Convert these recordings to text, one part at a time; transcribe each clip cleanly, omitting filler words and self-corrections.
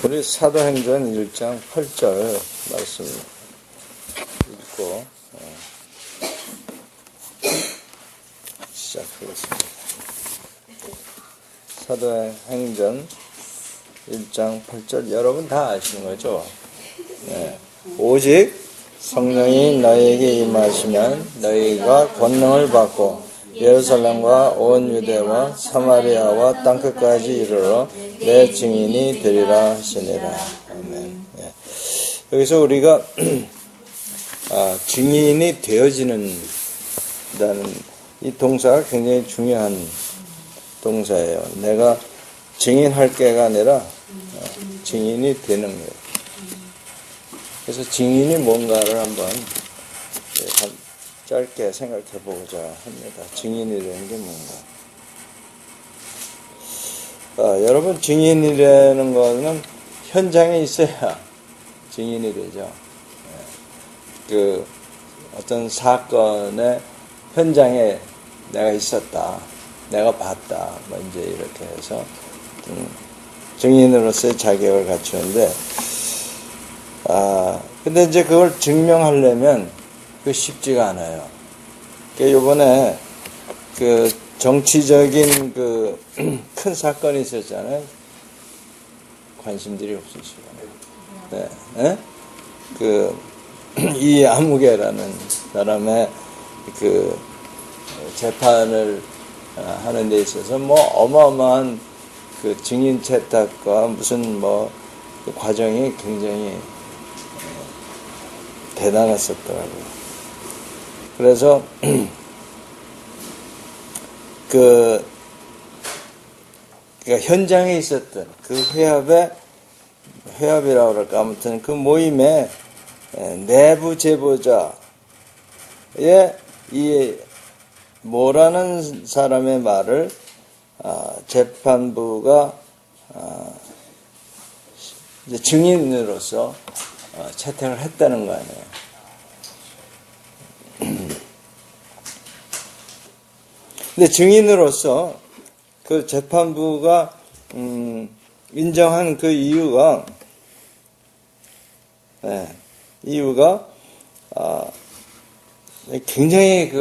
우리 사도행전 1장 8절 말씀 읽고 시작하겠습니다. 사도행전 1장 8절 여러분 다 아시는 거죠? 네. 오직 성령이 너희에게 임하시면 너희가 권능을 받고 예루살렘과 온 유대와 사마리아와 땅끝까지 이르러 내 증인이 되리라 하시니라. 아멘. 예. 여기서 우리가 증인이 되어지는 이 동사가 굉장히 중요한 동사예요. 내가 증인할 게가 아니라 증인이 되는 거예요. 그래서 증인이 뭔가를 한번 짧게 생각해 보고자 합니다. 증인이라는 게 뭔가. 여러분, 증인이라는 거는 현장에 있어야 증인이 되죠. 어떤 사건의 현장에 내가 있었다, 내가 봤다, 이제 이렇게 해서 증인으로서의 자격을 갖추는데, 근데 이제 그걸 증명하려면 쉽지가 않아요. 요번에 정치적인 큰 사건이 있었잖아요. 관심들이 없으시고. 네. 네? 이 아무개라는 사람의 재판을 하는 데 있어서 어마어마한 증인 채택과 무슨 과정이 굉장히 대단했었더라고요. 그래서 현장에 있었던 회합이라고 그럴까, 아무튼 그 모임의 내부 제보자의 이 모라는 사람의 말을 재판부가 이제 증인으로서 채택을 했다는 거 아니에요. 근데 증인으로서 그 재판부가 인정한 그 이유가 굉장히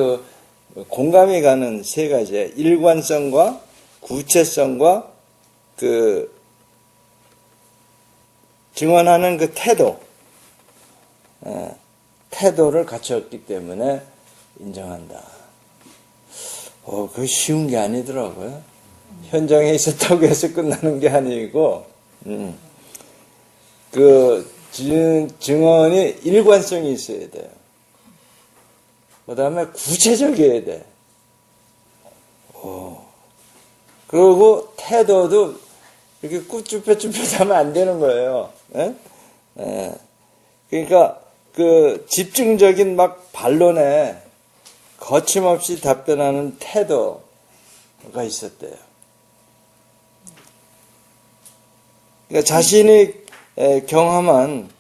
공감이 가는 세 가지예요. 일관성과 구체성과 증언하는 태도를 갖췄기 때문에 인정한다. 그거 쉬운 게 아니더라고요. 현장에 있었다고 해서 끝나는 게 아니고, 증언이 일관성이 있어야 돼요. 그 다음에 구체적이어야 돼. 그리고 태도도 이렇게 꾸쭈뼛쭈뼛하면 안 되는 거예요. 그러니까 집중적인 반론에 거침없이 답변하는 태도가 있었대요. 그러니까 자신이 경험한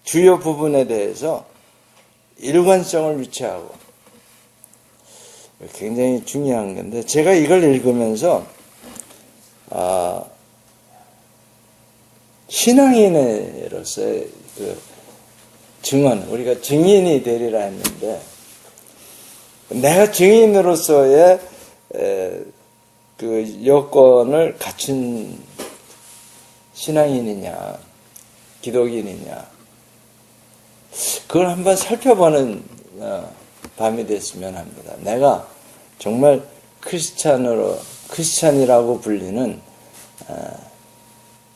주요 부분에 대해서 일관성을 유지하고 굉장히 중요한 건데, 제가 이걸 읽으면서 신앙인으로서의 증언, 우리가 증인이 되리라 했는데, 내가 증인으로서의 여건을 갖춘 신앙인이냐, 기독인이냐, 그걸 한번 살펴보는 밤이 됐으면 합니다. 내가 정말 크리스찬이라고 불리는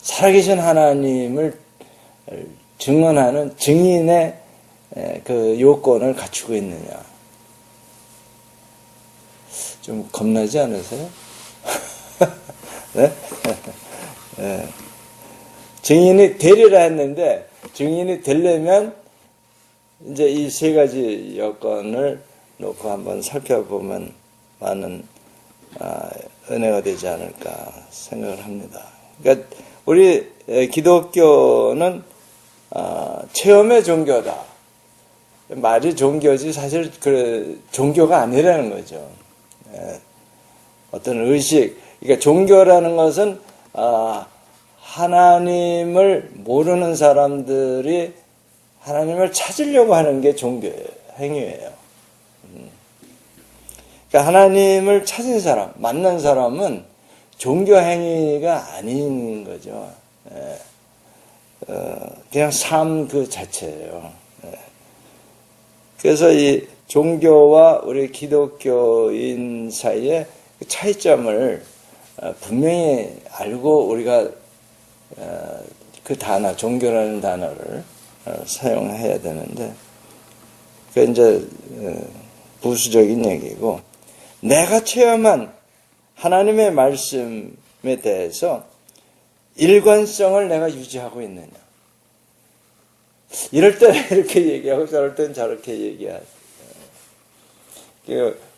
살아계신 하나님을 증언하는 증인의 요건을 갖추고 있느냐. 좀 겁나지 않으세요? 네? 네. 증인이 되리라 했는데, 증인이 되려면 이제 이 세 가지 여건을 놓고 한번 살펴보면 많은 은혜가 되지 않을까 생각을 합니다. 그러니까 우리 기독교는 체험의 종교다. 말이 종교지 사실 종교가 아니라는 거죠. 어떤 의식, 그러니까 종교라는 것은 하나님을 모르는 사람들이 하나님을 찾으려고 하는 게 종교 행위예요. 그러니까 하나님을 찾은 사람, 만난 사람은 종교 행위가 아닌 거죠. 그냥 삶 그 자체예요. 그래서 이 종교와 우리 기독교인 사이의 차이점을 분명히 알고 우리가 그 단어, 종교라는 단어를 사용해야 되는데, 그 이제 부수적인 얘기고, 내가 체험한 하나님의 말씀에 대해서 일관성을 내가 유지하고 있느냐. 이럴 때는 이렇게 얘기하고 저럴 때는 저렇게 얘기하죠.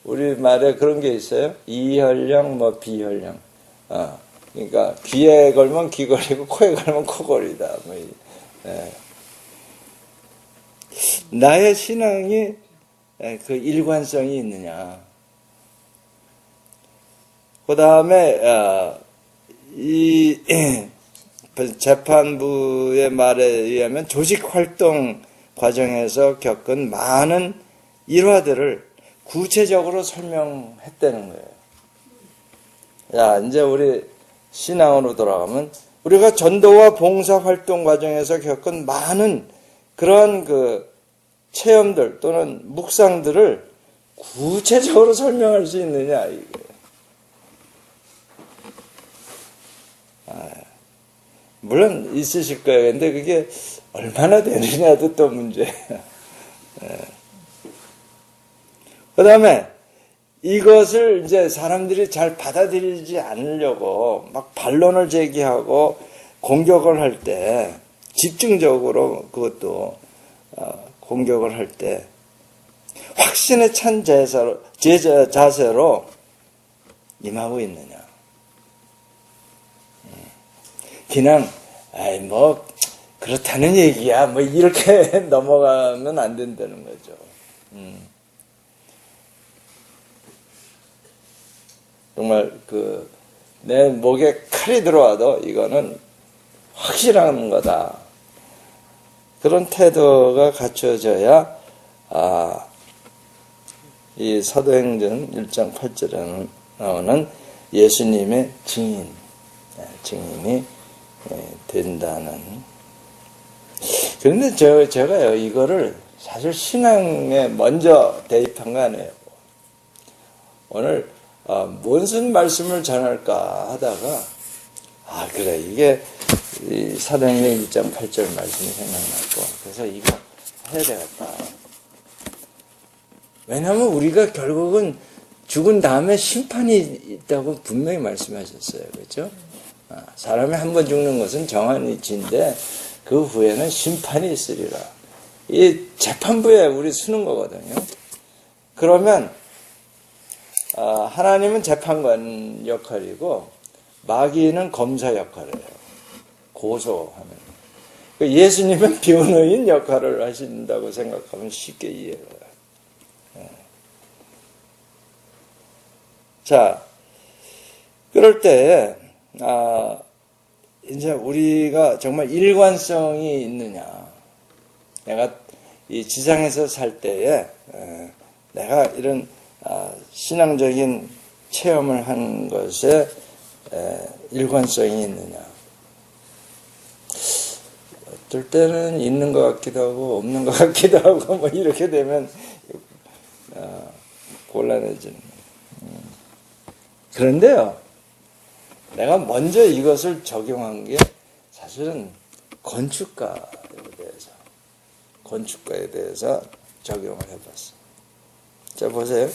우리 말에 그런 게 있어요. 이혈령, 비혈령. 그러니까 귀에 걸면 귀걸이고 코에 걸면 코걸이다. 나의 신앙이 그 일관성이 있느냐. 그 다음에 이 재판부의 말에 의하면 조직활동 과정에서 겪은 많은 일화들을 구체적으로 설명했다는 거예요. 야, 이제 우리 신앙으로 돌아가면 우리가 전도와 봉사활동 과정에서 겪은 많은 그런 그 체험들 또는 묵상들을 구체적으로 설명할 수 있느냐, 이게. 물론 있으실 거예요. 근데 그게 얼마나 되느냐도 또 문제예요. 그 다음에 이것을 이제 사람들이 잘 받아들이지 않으려고 막 반론을 제기하고 공격을 할 때, 집중적으로 그것도 공격을 할 때 확신에 찬 자세로 임하고 있느냐. 그냥 그렇다는 얘기야 이렇게 넘어가면 안 된다는 거죠. 정말 내 목에 칼이 들어와도 이거는 확실한 거다. 그런 태도가 갖춰져야 이 사도행전 1장 8절에 나오는 예수님의 증인이 된다는. 그런데 제가요, 이거를 사실 신앙에 먼저 대입한 거 아니에요. 오늘 무슨 말씀을 전할까 하다가 그래, 이게 이 사도행전 1장 8절 말씀이 생각났고, 그래서 이거 해야 되겠다. 왜냐하면 우리가 결국은 죽은 다음에 심판이 있다고 분명히 말씀하셨어요. 그렇죠? 사람이 한 번 죽는 것은 정한 이치인데 그 후에는 심판이 있으리라. 이 재판부에 우리 쓰는 거거든요. 그러면 하나님은 재판관 역할이고 마귀는 검사 역할이에요. 고소하는. 예수님은 변호인 역할을 하신다고 생각하면 쉽게 이해가 가요. 자, 그럴 때 이제 우리가 정말 일관성이 있느냐. 내가 이 지상에서 살 때에 내가 이런 신앙적인 체험을 한 것에 일관성이 있느냐. 어떨 때는 있는 것 같기도 하고 없는 것 같기도 하고 이렇게 되면 곤란해지는 거예요. 그런데요, 내가 먼저 이것을 적용한 게 사실은 건축가에 대해서 적용을 해봤어요. 자, 보세요.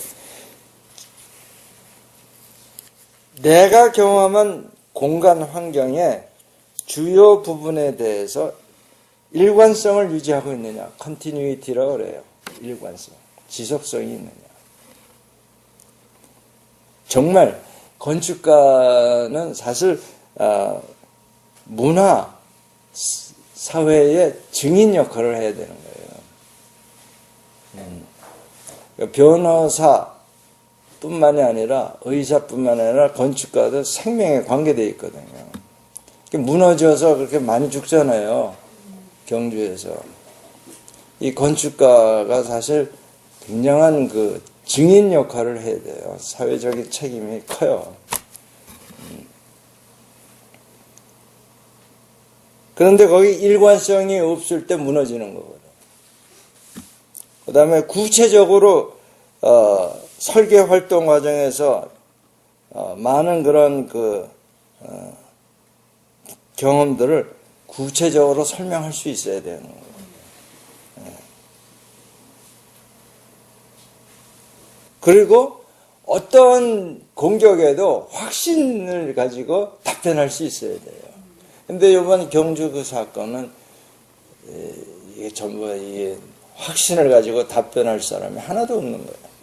내가 경험한 공간 환경의 주요 부분에 대해서 일관성을 유지하고 있느냐. 컨티뉴이티라고 그래요. 일관성. 지속성이 있느냐. 정말 건축가는 사실 문화 사회의 증인 역할을 해야 되는 거예요. 변호사뿐만이 아니라 의사뿐만 아니라 건축가도 생명에 관계되어 있거든요. 무너져서 그렇게 많이 죽잖아요. 경주에서. 이 건축가가 사실 굉장한 그 증인 역할을 해야 돼요. 사회적인 책임이 커요. 그런데 거기 일관성이 없을 때 무너지는 거거든요. 그 다음에 구체적으로 설계 활동 과정에서 많은 그런 경험들을 구체적으로 설명할 수 있어야 되는 거예요. 그리고 어떤 공격에도 확신을 가지고 답변할 수 있어야 돼요. 근데 이번 경주 그 사건은 이게 전부 이게 확신을 가지고 답변할 사람이 하나도 없는 거예요.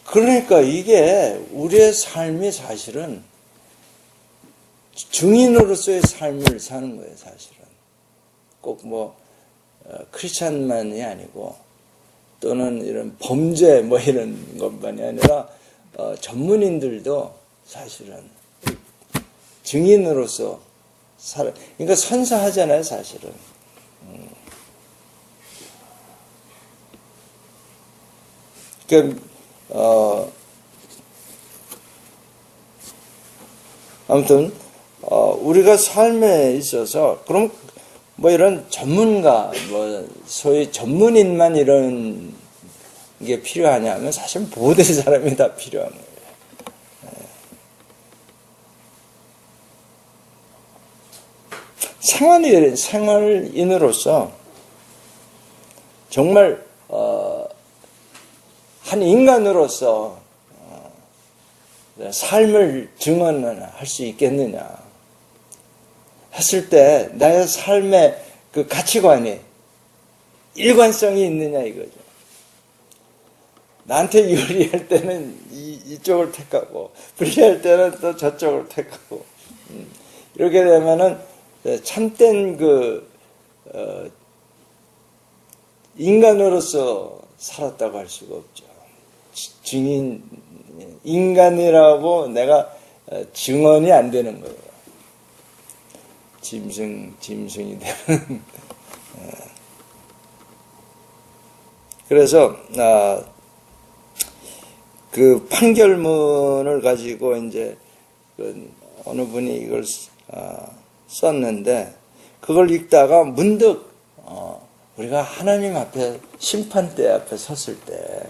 그러니까 이게 우리의 삶이 사실은 증인으로서의 삶을 사는 거예요, 사실은. 꼭 크리스찬만이 아니고 또는 이런 범죄 이런 것만이 아니라 전문인들도 사실은 증인으로서 그러니까 선사하잖아요, 사실은. 그러니까 아무튼 우리가 삶에 있어서 그럼 이런 전문가 소위 전문인만 이런 게 필요하냐면 사실 모든 사람이 다 필요한 거예요. 생활인으로서 정말 한 인간으로서 삶을 증언할 수 있겠느냐 했을 때 나의 삶의 그 가치관이 일관성이 있느냐 이거죠. 나한테 유리할 때는 이쪽을 택하고 불리할 때는 또 저쪽을 택하고 이렇게 되면은 참된 인간으로서 살았다고 할 수가 없죠. 증인, 인간이라고 내가 증언이 안 되는 거예요. 짐승이 되면. 그래서, 그 판결문을 가지고 이제 어느 분이 이걸 썼는데 그걸 읽다가 문득 우리가 하나님 앞에 심판대 앞에 섰을 때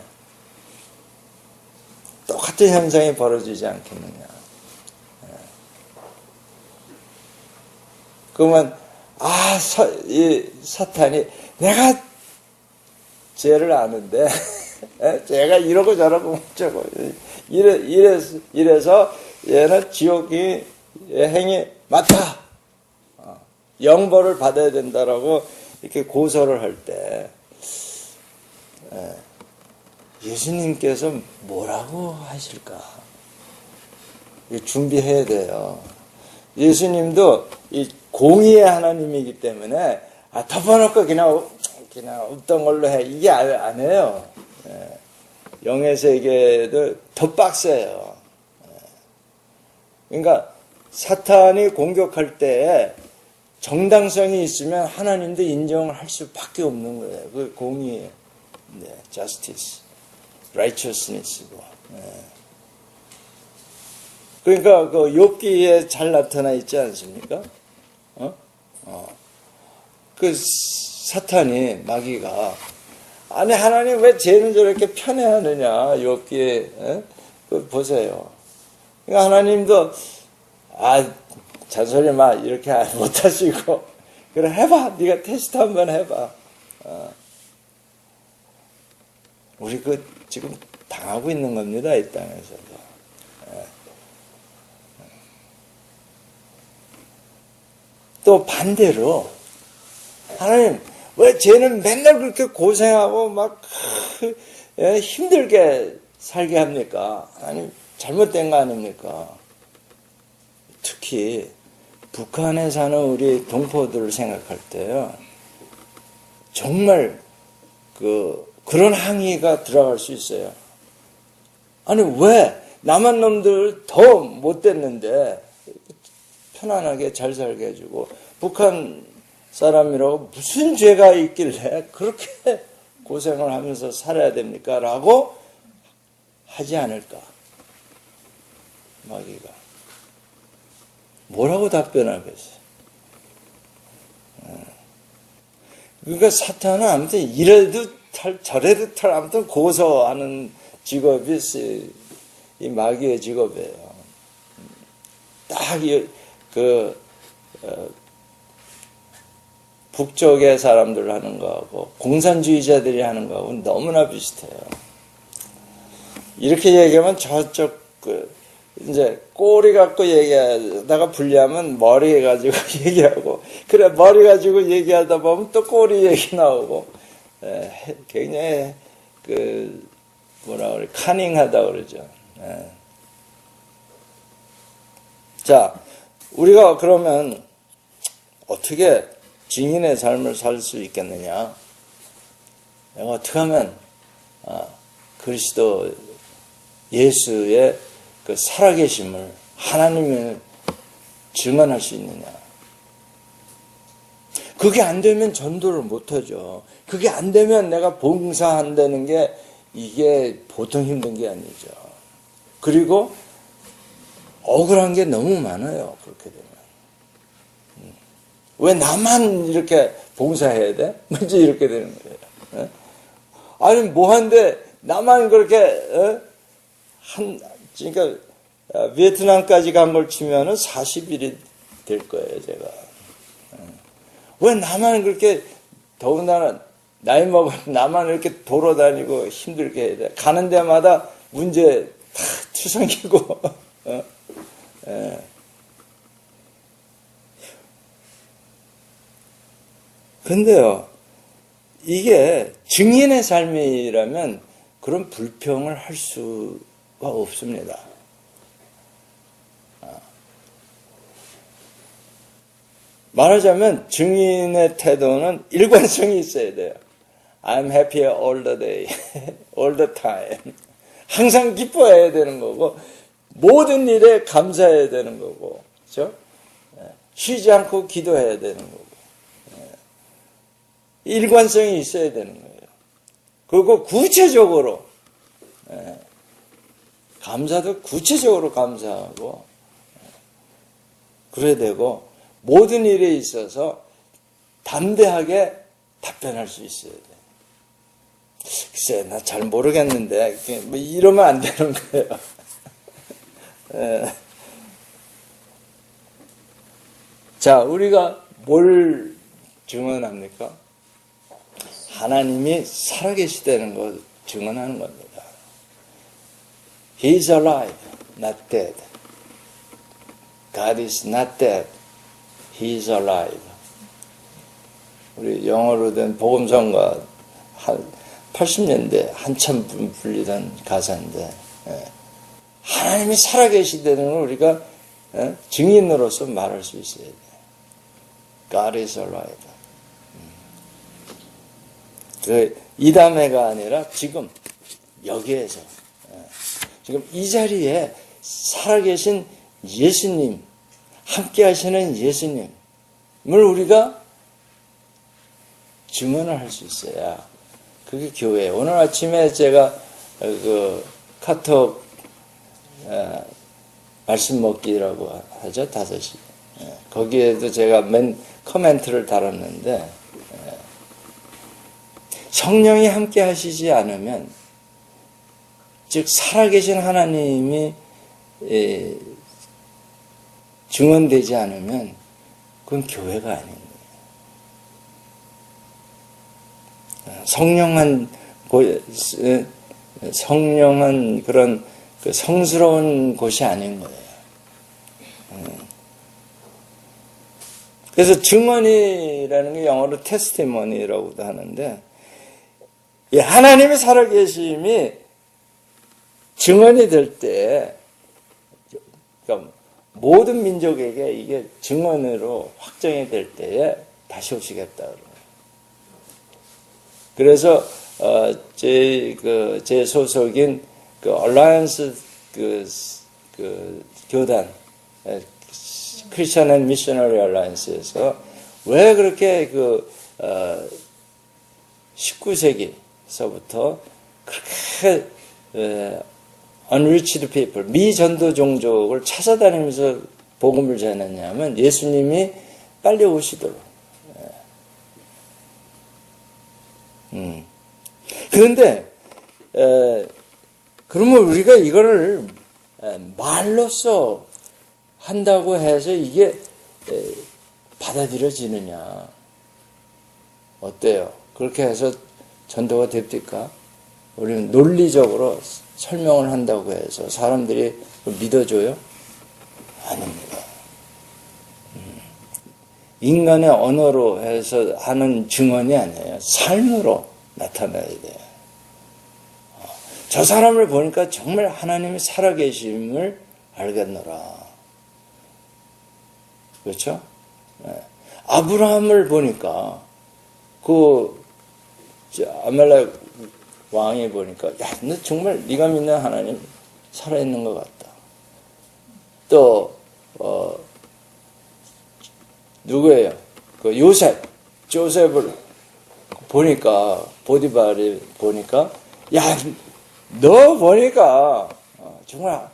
똑같은 현상이 벌어지지 않겠느냐. 그러면 이 사탄이 내가 죄를 아는데 제가 이러고 저러고 저러고 이래서 얘는 지옥이 행위 맞다. 영벌을 받아야 된다라고 이렇게 고소를 할 때 예수님께서 뭐라고 하실까? 준비해야 돼요. 예수님도 이 공의의 하나님이기 때문에 덮어놓고 그냥 없던 걸로 해. 이게 안 해요. 영의 세계도 더 빡세요. 그러니까 사탄이 공격할 때 정당성이 있으면 하나님도 인정을 할 수밖에 없는 거예요. 그 공의, justice, righteousness고. 그러니까 그 욥기에 잘 나타나 있지 않습니까? 그 사탄이 마귀가 아니 하나님 왜 죄는 저렇게 편애하느냐 욥기에 보세요. 그러니까 하나님도 잔소리 마 이렇게 못하시고 그래 해봐 네가 테스트 한번 해봐. 우리 지금 당하고 있는 겁니다 이 땅에서도. 또 반대로 하나님 왜 쟤는 맨날 그렇게 고생하고 막 힘들게 살게 합니까? 아니 잘못된 거 아닙니까? 특히 북한에 사는 우리 동포들을 생각할 때요 정말 그런 항의가 들어갈 수 있어요. 아니 왜 남한 놈들 더 못됐는데 편안하게 잘 살게 해주고 북한 사람이라고 무슨 죄가 있길래 그렇게 고생을 하면서 살아야 됩니까? 라고 하지 않을까? 마귀가. 뭐라고 답변하겠어요? 그러니까 사탄은 아무튼 이래도 탈, 저래도 탈, 아무튼 고소하는 직업이 이 마귀의 직업이에요. 딱 북쪽의 사람들 하는 거하고 공산주의자들이 하는 거하고는 너무나 비슷해요. 이렇게 얘기하면 저쪽 이제 꼬리 갖고 얘기하다가 불리하면 머리 가지고 얘기하고 그래 머리 가지고 얘기하다 보면 또 꼬리 얘기 나오고 굉장히 뭐라 그래 카닝하다 그러죠. 자, 우리가 그러면 어떻게 증인의 삶을 살 수 있겠느냐? 어떻게 하면 그리스도 예수의 그 살아계심을 하나님을 증언할 수 있느냐? 그게 안 되면 전도를 못하죠. 그게 안 되면 내가 봉사한다는 게 이게 보통 힘든 게 아니죠. 그리고 억울한 게 너무 많아요. 그렇게 되면. 왜 나만 이렇게 봉사해야 돼? 먼저 이렇게 되는 거예요. 아니 뭐한데 나만 그렇게 그러니까 베트남까지 간 걸 치면은 40일이 될 거예요, 제가. 왜 나만 그렇게 더군다나 나이 먹은 나만 이렇게 돌아다니고 힘들게 해야 돼? 가는 데마다 문제 다 투성이고. 근데요, 이게 증인의 삶이라면 그런 불평을 할 수가 없습니다. 말하자면 증인의 태도는 일관성이 있어야 돼요. I'm happy all the day, all the time. 항상 기뻐해야 되는 거고 모든 일에 감사해야 되는 거고, 그렇죠? 쉬지 않고 기도해야 되는 거고, 일관성이 있어야 되는 거예요. 그리고 구체적으로 감사도 구체적으로 감사하고 그래야 되고 모든 일에 있어서 담대하게 답변할 수 있어야 돼. 글쎄, 나 잘 모르겠는데 뭐 이러면 안 되는 거예요. 자, 우리가 뭘 증언합니까? 하나님이 살아계시다는 걸 증언하는 겁니다. He is alive, not dead. God is not dead. He is alive. 우리 영어로 된 복음성가 80년대 한참 불리던 가사인데 하나님이 살아계시다는 걸 우리가 증인으로서 말할 수 있어야 돼요. God is alive. 이담회가 아니라 지금 여기에서 지금 이 자리에 살아계신 예수님, 함께 하시는 예수님을 우리가 증언을 할 수 있어야 그게 교회예요. 오늘 아침에 제가 그 카톡 말씀 먹기라고 하죠. 5시. 거기에도 제가 맨 코멘트를 달았는데 성령이 함께 하시지 않으면, 즉 살아계신 하나님이 증언되지 않으면 그건 교회가 아닌 거예요. 성령한 그런 그 성스러운 곳이 아닌 거예요. 그래서 증언이라는 게 영어로 테스티머니라고도 하는데, 하나님의 살아계심이 증언이 될 때, 그러니까 모든 민족에게 이게 증언으로 확정이 될 때에 다시 오시겠다. 그래서 제 소속인 그 얼라이언스 그 교단, 크리스천 앤 미셔너리 얼라이언스에서 왜 그렇게 19세기서부터 그렇게 unreached people, 미전도 종족을 찾아다니면서 복음을 전했냐면 예수님이 빨리 오시도록. 그런데 그러면 우리가 이거를 말로써 한다고 해서 이게 받아들여지느냐? 어때요? 그렇게 해서 전도가 됩니까? 우리는 논리적으로 설명을 한다고 해서 사람들이 믿어줘요? 아닙니다. 인간의 언어로 해서 하는 증언이 아니에요. 삶으로 나타나야 돼요. 저 사람을 보니까 정말 하나님이 살아계심을 알겠노라. 그렇죠? 아브라함을 보니까 아말렉 왕이 보니까 야, 너 정말 네가 믿는 하나님 살아있는 것 같다. 또 누구예요? 그 조셉을 보니까 보디발이 보니까 야, 너 보니까 정말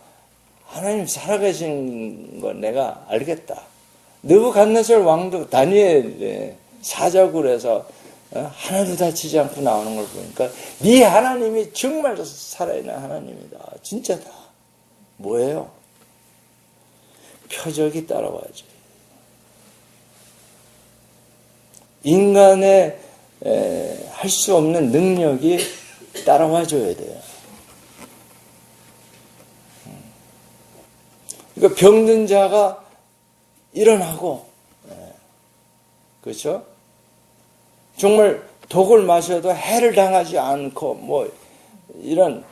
하나님 살아계신 거 내가 알겠다. 느부갓네살 왕도 다니엘 사자굴에서 하나도 다치지 않고 나오는 걸 보니까 네 하나님이 정말 살아있는 하나님이다. 진짜다. 뭐예요? 표적이 따라와야지. 인간의 할 수 없는 능력이 따라와줘야 돼요. 그러니까 병든 자가 일어나고, 그렇죠? 정말 독을 마셔도 해를 당하지 않고, 이런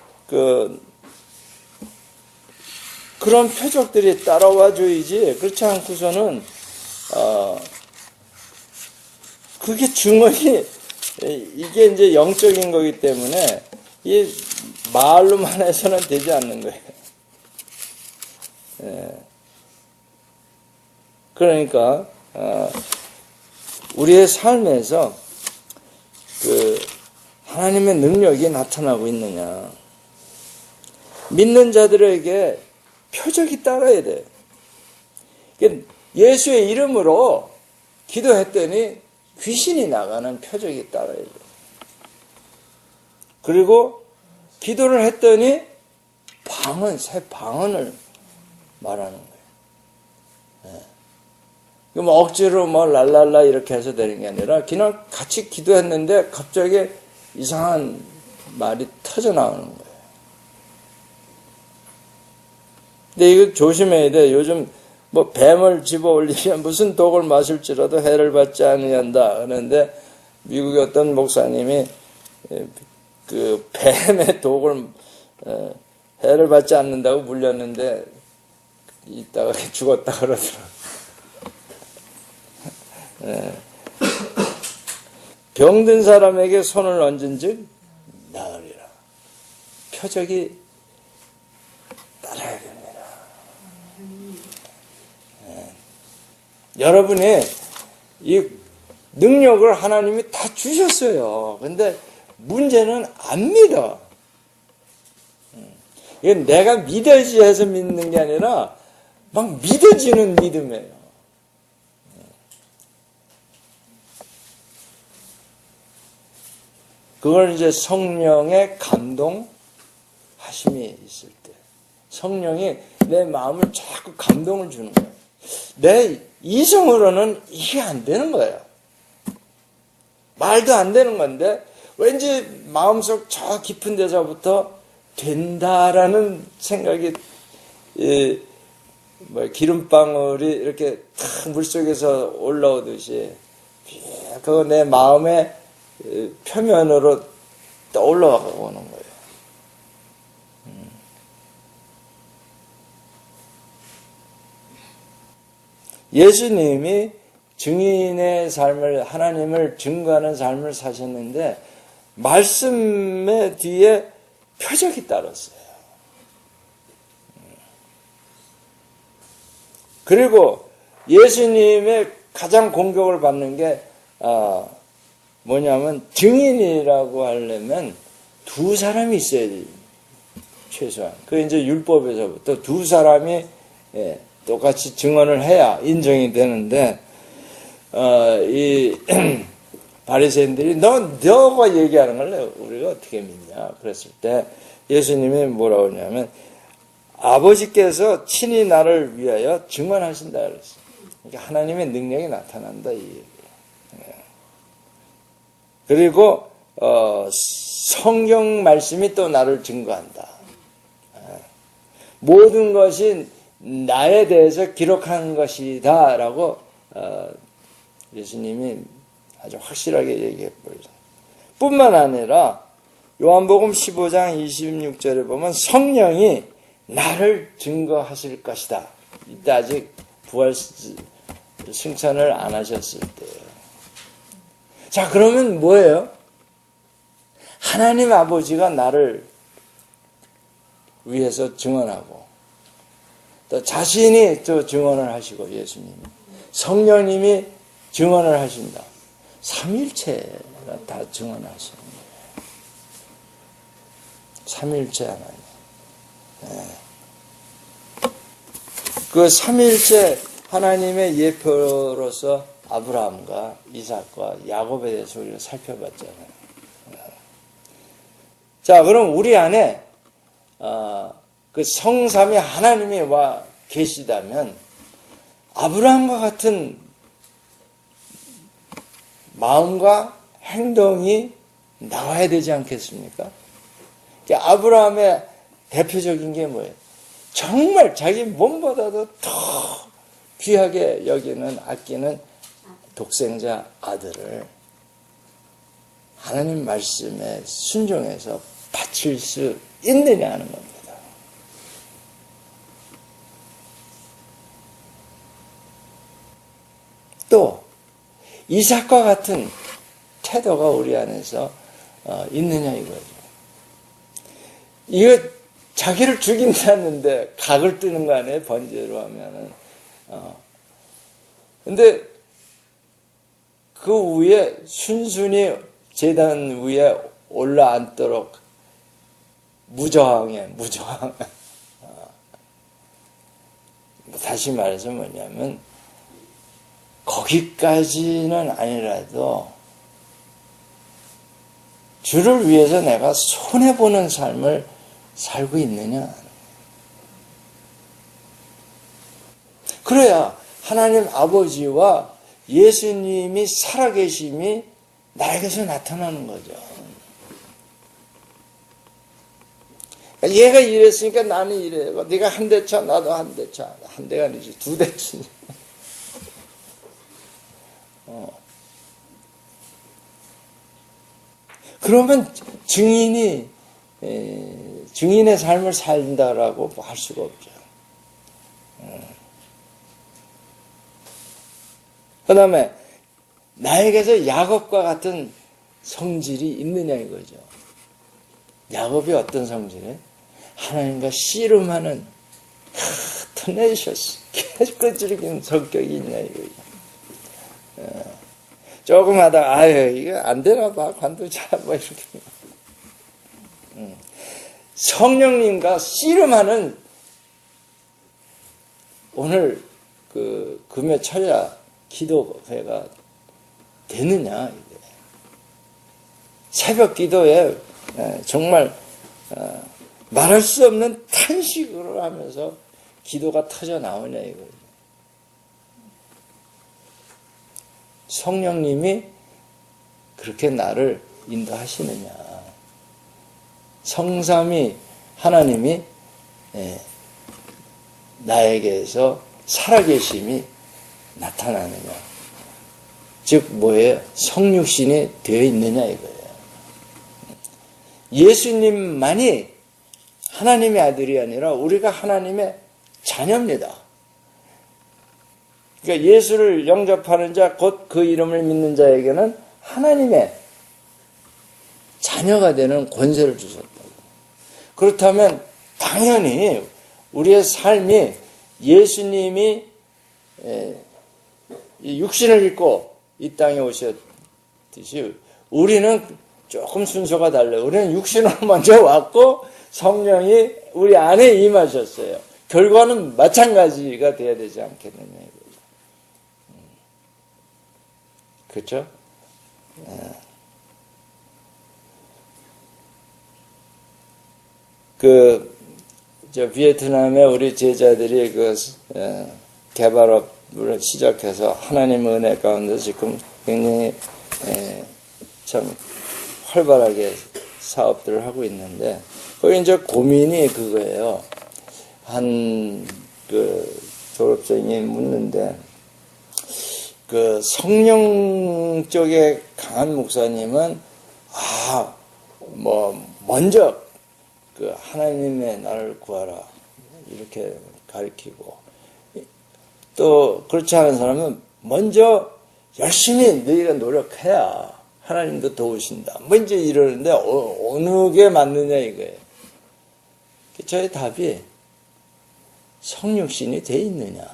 그런 표적들이 따라와줘야지. 그렇지 않고서는 그게 증언이 이게 이제 영적인 거기 때문에 이 말로만 해서는 되지 않는 거예요. 그러니까 우리의 삶에서 하나님의 능력이 나타나고 있느냐? 믿는 자들에게 표적이 따라야 돼요. 예수의 이름으로 기도했더니 귀신이 나가는 표적이 따라야 돼요. 그리고 기도를 했더니 새 방언을 말하는 거예요. 억지로 랄랄라 이렇게 해서 되는 게 아니라 그냥 같이 기도했는데 갑자기 이상한 말이 터져 나오는 거예요. 근데 이거 조심해야 돼. 요즘 뱀을 집어 올리면 무슨 독을 마실지라도 해를 받지 아니한다 하는데 미국의 어떤 목사님이 그 뱀의 독을 해를 받지 않는다고 물렸는데 이따가 죽었다 그러더라고요. 병든 사람에게 손을 얹은즉 나으리라. 표적이 따라야 됩니다. 여러분이 이 능력을 하나님이 다 주셨어요. 근데 문제는 안 믿어. 이건 내가 믿어야지 해서 믿는 게 아니라 막 믿어지는 믿음이에요. 그걸 이제 성령의 감동하심이 있을 때, 성령이 내 마음을 자꾸 감동을 주는 거예요. 내 이성으로는 이게 안 되는 거예요. 말도 안 되는 건데 왠지 마음속 저 깊은 데서부터 된다라는 생각이 기름방울이 이렇게 탁 물속에서 올라오듯이 그거 내 마음의 표면으로 떠올라가고 오는 거예요. 예수님이 증인의 삶을, 하나님을 증거하는 삶을 사셨는데 말씀의 뒤에 표적이 따랐어요. 그리고 예수님의 가장 공격을 받는 게 뭐냐면 증인이라고 하려면 두 사람이 있어야 돼요. 최소한. 그 이제 율법에서부터 두 사람이 똑같이 증언을 해야 인정이 되는데 이 바리새인들이 너가 얘기하는 걸 우리가 어떻게 믿냐 그랬을 때 예수님이 뭐라고 하냐면 아버지께서 친히 나를 위하여 증언하신다 그랬어요. 그러니까 하나님의 능력이 나타난다 이 얘기예요. 그리고 성경 말씀이 또 나를 증거한다. 모든 것이 나에 대해서 기록한 것이다 라고 예수님이 아주 확실하게 얘기해 버렸어요. 뿐만 아니라 요한복음 15장 26절에 보면 성령이 나를 증거하실 것이다. 이때 아직 부활 승천을 안 하셨을 때예요. 자, 그러면 뭐예요? 하나님 아버지가 나를 위해서 증언하고 또 자신이 또 증언을 하시고 예수님이 성령님이 증언을 하신다. 삼일체가 다 증언하시는 거예요. 삼일체 하나님. 그 삼일체 하나님의 예표로서 아브라함과 이삭과 야곱에 대해서 우리가 살펴봤잖아요. 자, 그럼 우리 안에 그 성삼위 하나님이 와 계시다면 아브라함과 같은 마음과 행동이 나와야 되지 않겠습니까? 아브라함의 대표적인 게 뭐예요? 정말 자기 몸보다도 더 귀하게 여기는 아끼는 독생자 아들을 하나님 말씀에 순종해서 바칠 수 있느냐 하는 겁니다. 또 이삭과 같은 태도가 우리 안에서 있느냐 이거죠. 이거 자기를 죽인다는데 각을 뜨는 거 아니에요? 번제로 하면은. 근데 그 위에 순순히 제단 위에 올라앉도록 무저항해. 다시 말해서 뭐냐면 거기까지는 아니라도 주를 위해서 내가 손해보는 삶을 살고 있느냐. 그래야 하나님 아버지와 예수님이 살아계심이 나에게서 나타나는 거죠. 얘가 이랬으니까 나는 이래요. 네가 한 대 차, 나도 한 대 차. 한 대가 아니지, 두 대 치니. 그러면 증인의 삶을 산다라고 할 수가 없죠. 그 다음에 나에게서 야곱과 같은 성질이 있느냐 이거죠. 야곱이 어떤 성질이에요? 하나님과 씨름하는 테네셔스, 깨끗해지는 성격이 있냐 이거죠. 조금 하다가 아유 이거 안 되나 봐 관두자 뭐 이렇게. 성령님과 씨름하는 오늘 그 금요 철야 기도회가 되느냐 이게. 새벽 기도에 정말 말할 수 없는 탄식으로 하면서 기도가 터져 나오냐 이거죠. 성령님이 그렇게 나를 인도하시느냐. 성삼위 하나님이 나에게서 살아계심이 나타나느냐. 즉 뭐예요? 성육신이 되어 있느냐 이거예요. 예수님만이 하나님의 아들이 아니라 우리가 하나님의 자녀입니다. 그러니까 예수를 영접하는 자, 곧 그 이름을 믿는 자에게는 하나님의 자녀가 되는 권세를 주셨다. 그렇다면 당연히 우리의 삶이 예수님이 이 육신을 입고 이 땅에 오셨듯이 우리는 조금 순서가 달라요. 우리는 육신으로 먼저 왔고 성령이 우리 안에 임하셨어요. 결과는 마찬가지가 돼야 되지 않겠느냐 이거죠. 그렇죠? 비에트남에 우리 제자들이 개발업을 시작해서 하나님 은혜 가운데 지금 굉장히 참 활발하게 사업들을 하고 있는데, 거기 이제 고민이 그거예요. 한 졸업생이 묻는데, 성령 쪽에 강한 목사님은 먼저 하나님의 나를 구하라 이렇게 가르치고, 또 그렇지 않은 사람은 먼저 열심히 너희가 노력해야 하나님도 도우신다 이제 이러는데 어느 게 맞느냐 이거예요. 저의 답이 성육신이 돼 있느냐.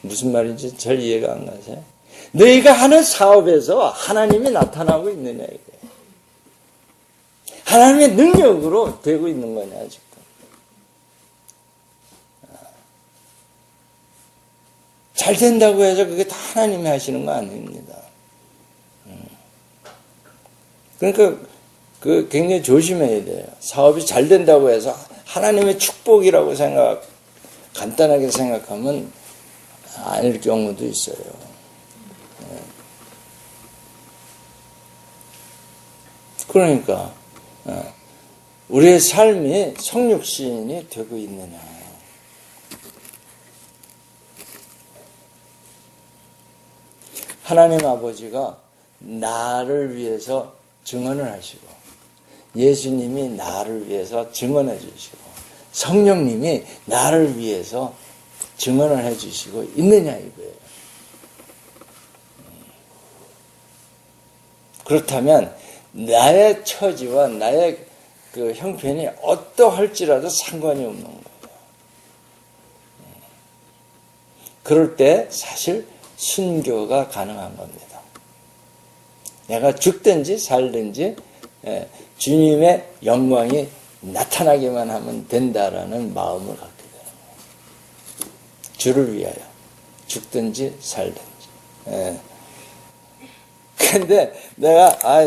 무슨 말인지 잘 이해가 안 가세요? 너희가 하는 사업에서 하나님이 나타나고 있느냐 이거예요. 하나님의 능력으로 되고 있는 거냐 지금. 잘 된다고 해서 그게 다 하나님이 하시는 거 아닙니다. 그러니까 굉장히 조심해야 돼요. 사업이 잘 된다고 해서 하나님의 축복이라고 간단하게 생각하면 아닐 경우도 있어요. 그러니까 우리의 삶이 성육신이 되고 있느냐. 하나님 아버지가 나를 위해서 증언을 하시고, 예수님이 나를 위해서 증언해 주시고, 성령님이 나를 위해서 증언을 해 주시고 있느냐 이거예요. 그렇다면 나의 처지와 나의 형편이 어떠할지라도 상관이 없는 거예요. 그럴 때 사실 순교가 가능한 겁니다. 내가 죽든지 살든지 주님의 영광이 나타나기만 하면 된다라는 마음을 갖게 되는 거예요. 주를 위하여 죽든지 살든지. 근데 내가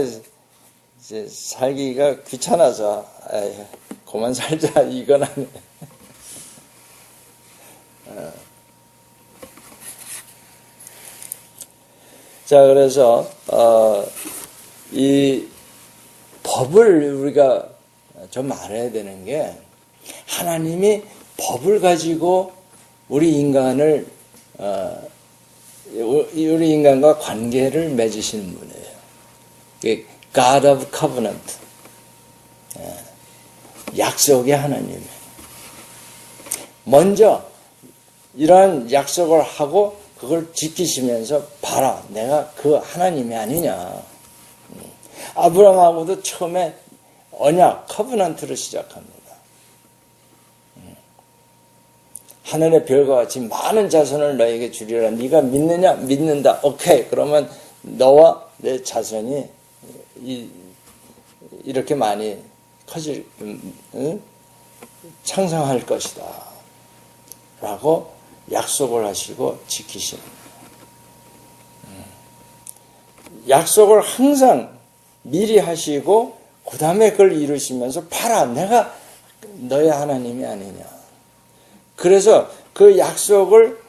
이제 살기가 귀찮아서 그만 살자 이건 아니에요. 자, 그래서 이 법을 우리가 좀 알아야 되는 게, 하나님이 법을 가지고 우리 인간과 관계를 맺으시는 분이에요. God of Covenant, 약속의 하나님. 먼저 이러한 약속을 하고 그걸 지키시면서 봐라, 내가 그 하나님이 아니냐. 아브라함하고도 처음에 언약, 커브넌트를 시작합니다. 하늘의 별과 같이 많은 자손을 너에게 주리라. 네가 믿느냐? 믿는다. 오케이. 그러면 너와 내 자손이 이렇게 많이 창성할 것이다 라고 약속을 하시고 지키시는 거예요. 약속을 항상 미리 하시고 그 다음에 그걸 이루시면서 봐라, 내가 너의 하나님이 아니냐. 그래서 그 약속을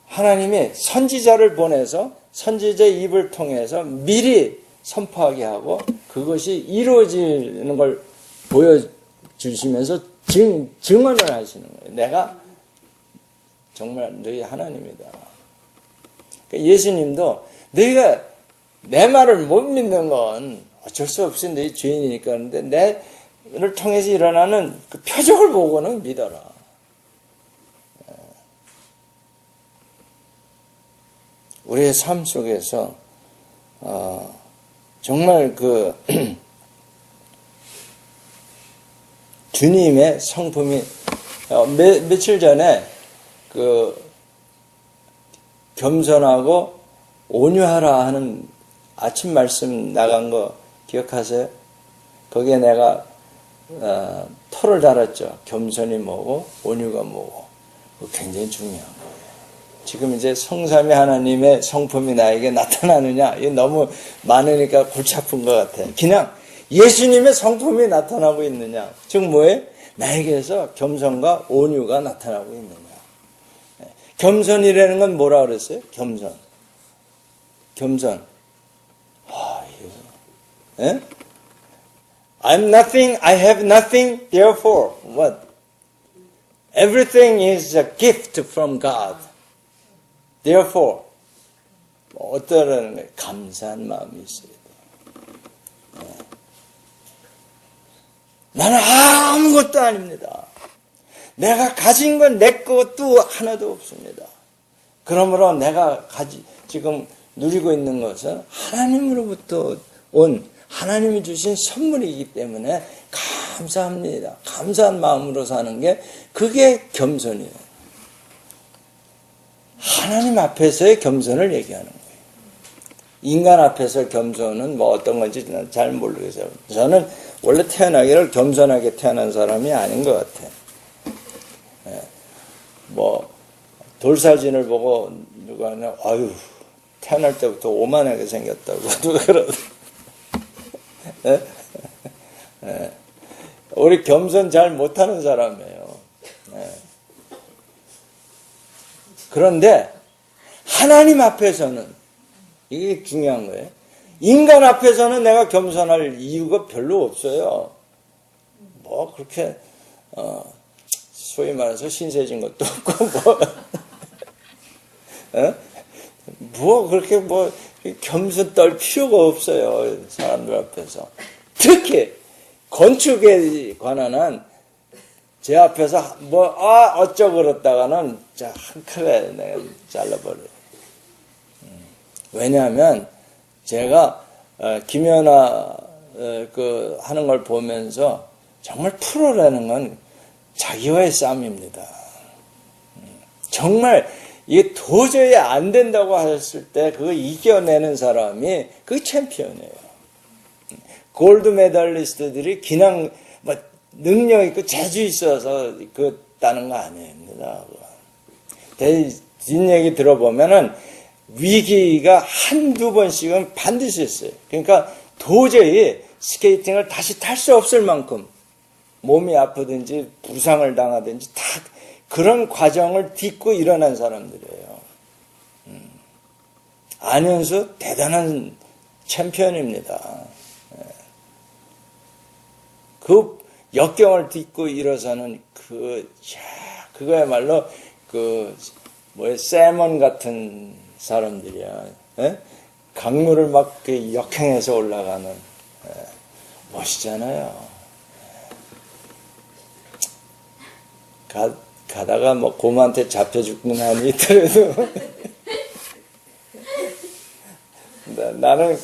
하나님이 선지자를 보내서 선지자의 입을 통해서 미리 선포하게 하고 그것이 이루어지는 걸 보여주시면서 증언을 하시는 거예요. 내가 정말 너희 하나님이다. 그러니까 예수님도 너희가 내 말을 못 믿는 건 어쩔 수 없이 너희 죄인이니까 하는데 내를 통해서 일어나는 그 표적을 보고는 믿어라. 우리의 삶 속에서 정말 주님의 성품이 며칠 전에 그 겸손하고 온유하라 하는 아침 말씀 나간 거 기억하세요? 거기에 내가 토를 달았죠. 겸손이 뭐고 온유가 뭐고. 그거 굉장히 중요한 거예요. 지금 이제 성삼위 하나님의 성품이 나에게 나타나느냐? 이게 너무 많으니까 골치 아픈 것 같아. 그냥 예수님의 성품이 나타나고 있느냐? 즉 뭐예요? 나에게서 겸손과 온유가 나타나고 있느냐? 겸손이라는 건 뭐라 그랬어요? 겸손. 예? I'm nothing, I have nothing, therefore, what? Everything is a gift from God. Therefore, 어떠라는 거예요? 감사한 마음이 있어야 돼요. 예. 나는 아무것도 아닙니다. 내가 가진 건 내 것도 하나도 없습니다. 그러므로 내가 지금 누리고 있는 것은 하나님으로부터 온 하나님이 주신 선물이기 때문에 감사합니다. 감사한 마음으로 사는 게 그게 겸손이에요. 하나님 앞에서의 겸손을 얘기하는 거예요. 인간 앞에서 겸손은 뭐 어떤 건지 잘 모르겠어요. 저는 원래 태어나기를 겸손하게 태어난 사람이 아닌 것 같아요. 뭐 돌사진을 보고 누가 아유 태어날 때부터 오만하게 생겼다고 누가 그러더라고요. 우리 겸손 잘 못하는 사람이에요. 그런데 하나님 앞에서는 이게 중요한 거예요. 인간 앞에서는 내가 겸손할 이유가 별로 없어요. 뭐 그렇게 소위 말해서 신세진 것도 없고 뭐 그렇게 뭐 겸손 떨 필요가 없어요. 사람들 앞에서. 특히 건축에 관한 한 제 앞에서 뭐 어쩌고 그랬다가는 한 칼에 내가 잘라버려요. 왜냐하면 제가 김연아 그 하는 걸 보면서 정말 프로라는 건 자기와의 싸움입니다. 정말 이게 도저히 안 된다고 하셨을 때 그거 이겨내는 사람이 그 챔피언이에요. 골드 메달리스트들이 그냥 뭐 능력 있고 재주 있어서 그 따는 거 아닙니다. 뒷얘기 들어보면은 위기가 한두 번씩은 반드시 있어요. 그러니까 도저히 스케이팅을 다시 탈 수 없을 만큼 몸이 아프든지 부상을 당하든지 다 그런 과정을 딛고 일어난 사람들이에요. 안현수 대단한 챔피언입니다. 그 역경을 딛고 일어서는 그거야말로 세먼 같은 사람들이야. 강물을 막 역행해서 올라가는 멋있잖아요. 가다가 뭐 곰한테 잡혀 죽는 한이 있더라도 나는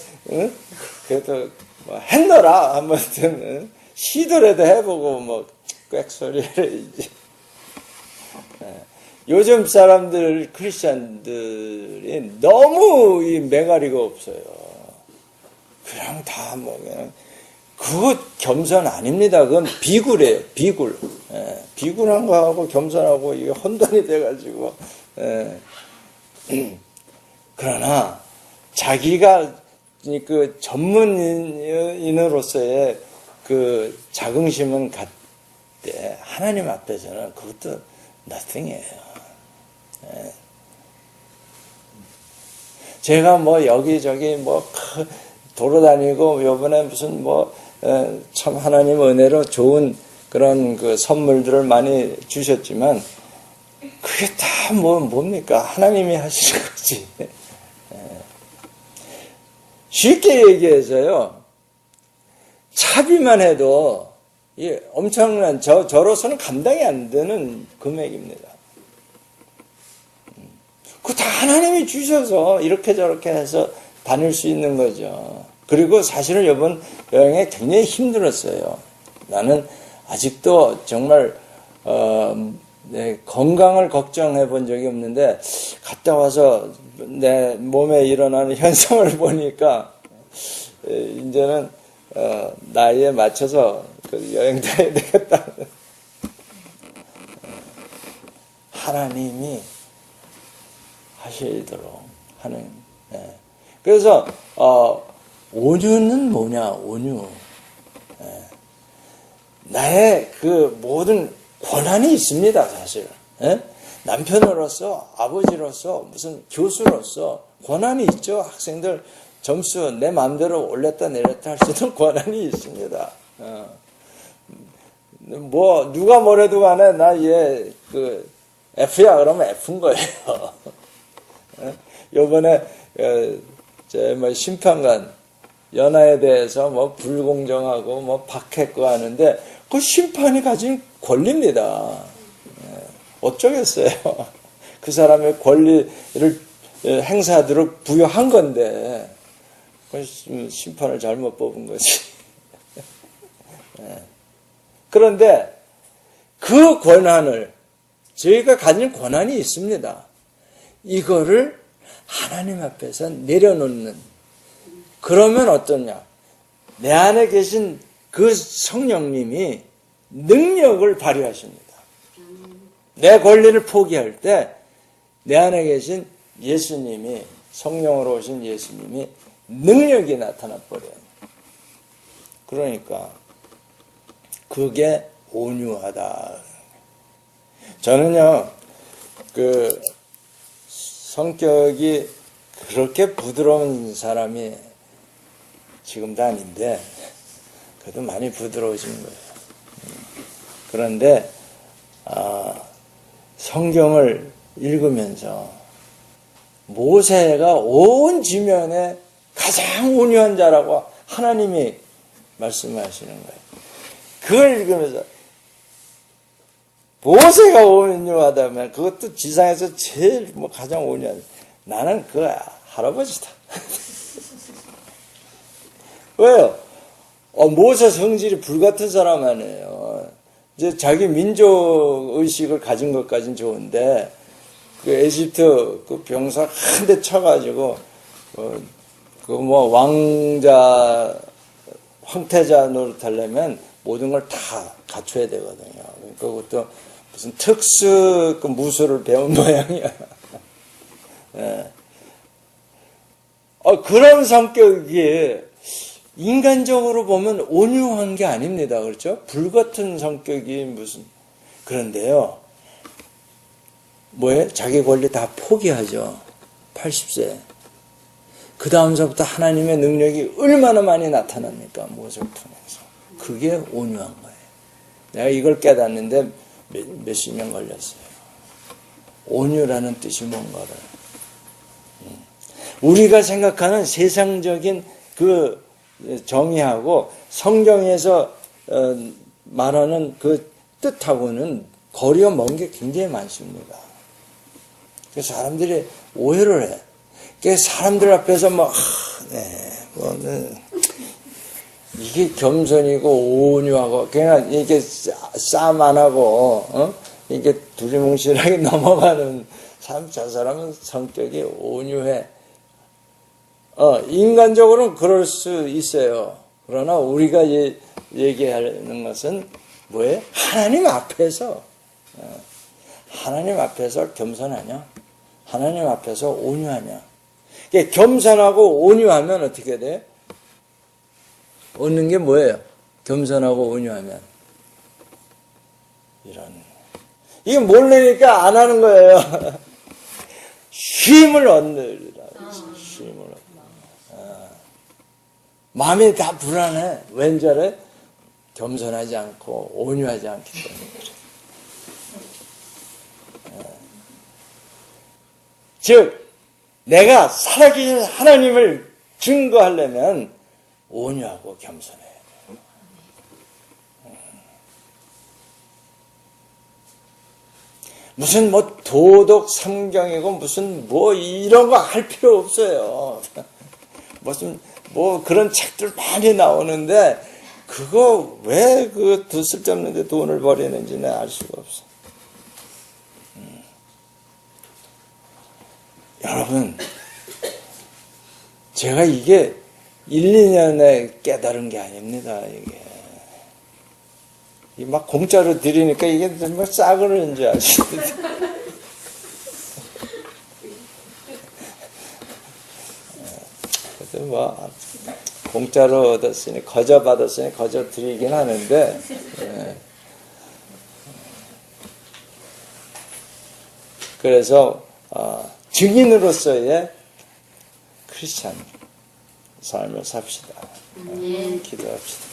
그래도 뭐 했노라 한번쯤 시도라도 해보고 뭐 꽥소리를 이제 요즘 사람들 크리스찬들이 너무 이 매가리가 없어요. 그냥 다 뭐 그냥 그거 겸손 아닙니다. 그건 비굴이에요. 비굴. 비굴한 거하고 겸손하고 이게 혼돈이 돼가지고. 그러나 자기가 그 전문인으로서의 그 자긍심은 갖되 하나님 앞에서는 그것도 nothing이에요. 제가 뭐 여기저기 뭐 돌아다니고 요번에 무슨 뭐 참 하나님 은혜로 좋은 그런 그 선물들을 많이 주셨지만 그게 다 뭡니까? 하나님이 하시는 거지. 쉽게 얘기해서요. 차비만 해도 엄청난 저로서는 감당이 안 되는 금액입니다. 그거 다 하나님이 주셔서 이렇게 저렇게 해서 다닐 수 있는 거죠. 그리고 사실은 이번 여행에 굉장히 힘들었어요. 나는 아직도 정말 내 건강을 걱정해 본 적이 없는데 갔다 와서 내 몸에 일어나는 현상을 보니까 이제는 나이에 맞춰서 여행 다녀야 되겠다. 하나님이 하시도록 하는. 그래서 온유는 뭐냐? 온유. 나의 그 모든 권한이 있습니다, 사실. 남편으로서, 아버지로서, 무슨 교수로서 권한이 있죠. 학생들 점수 내 마음대로 올렸다 내렸다 할 수 있는 권한이 있습니다. 뭐 누가 뭐래도 간에 나 얘 그 F야 그러면 F인 거예요. 요번에 제 뭐 심판관 연하에 대해서 뭐 불공정하고 뭐 박했고 하는데 그 심판이 가진 권리입니다. 어쩌겠어요. 그 사람의 권리를 행사하도록 부여한 건데 심판을 잘못 뽑은 거지. 그런데 그 권한을 저희가 가진 권한이 있습니다. 이거를 하나님 앞에서 내려놓는. 그러면 어떠냐? 내 안에 계신 그 성령님이 능력을 발휘하십니다. 내 권리를 포기할 때 내 안에 계신 예수님이, 성령으로 오신 예수님이 능력이 나타나 버려요. 그러니까 그게 온유하다. 저는요, 그 성격이 그렇게 부드러운 사람이 지금도 아닌데 그래도 많이 부드러우신 거예요. 그런데 성경을 읽으면서 모세가 온 지면에 가장 온유한 자라고 하나님이 말씀하시는 거예요. 그걸 읽으면서 모세가 온유하다면 그것도 지상에서 제일 뭐 가장 온유한, 나는 그 할아버지다. 왜요? 모세 성질이 불같은 사람 아니에요. 이제 자기 민족 의식을 가진 것까지는 좋은데 그 에집트 그 병사 한 대 쳐가지고 그 뭐 왕자 황태자 노릇하려면 모든 걸 다 갖춰야 되거든요. 그것도 무슨 특수 그 무술을 배운 모양이야. 예. 그런 성격이 인간적으로 보면 온유한 게 아닙니다. 그렇죠? 불같은 성격이 무슨. 그런데요, 뭐예요? 자기 권리 다 포기하죠. 80세. 그 다음서부터 하나님의 능력이 얼마나 많이 나타납니까? 모세를 통해서. 그게 온유한 거예요. 내가 이걸 깨닫는데 몇십 년 걸렸어요. 온유라는 뜻이 뭔가를. 우리가 생각하는 세상적인 그 정의하고 성경에서 말하는 그 뜻하고는 거리가 먼 게 굉장히 많습니다. 그래서 사람들이 오해를 해. 그래서 사람들 앞에서 이게 겸손이고 온유하고 그냥 이게 싸움 안 하고 이게 두리뭉실하게 넘어가는 사람, 저 사람은 성격이 온유해. 인간적으로는 그럴 수 있어요. 그러나 우리가 얘기하는 것은 뭐예요? 하나님 앞에서 겸손하냐? 하나님 앞에서 온유하냐? 겸손하고 온유하면 어떻게 돼요? 얻는 게 뭐예요? 겸손하고 온유하면 이게 모르니까 안 하는 거예요. 쉼을 얻느리라. 쉼을 얻느리라. 마음이 다 불안해. 왠저래? 겸손하지 않고 온유하지 않기 때문에 그래. 즉 내가 살아계신 하나님을 증거하려면 온유하고 겸손해야 돼요. 무슨 뭐 도덕 성경이고 무슨 뭐 이런 거 할 필요 없어요. 무슨 뭐 그런 책들 많이 나오는데 그거 왜 그 쓸데없는데 돈을 버리는지는 알 수가 없어. 여러분, 제가 이게 1, 2년에 깨달은 게 아닙니다, 이게. 막 공짜로 드리니까 이게 정말 싸구려인 줄 아시는데. 그래도 뭐, 공짜로 얻었으니, 거저 받았으니, 거저 드리긴 하는데, 그래서, 증인으로서의 크리스찬 삶을 삽시다. 기도합시다.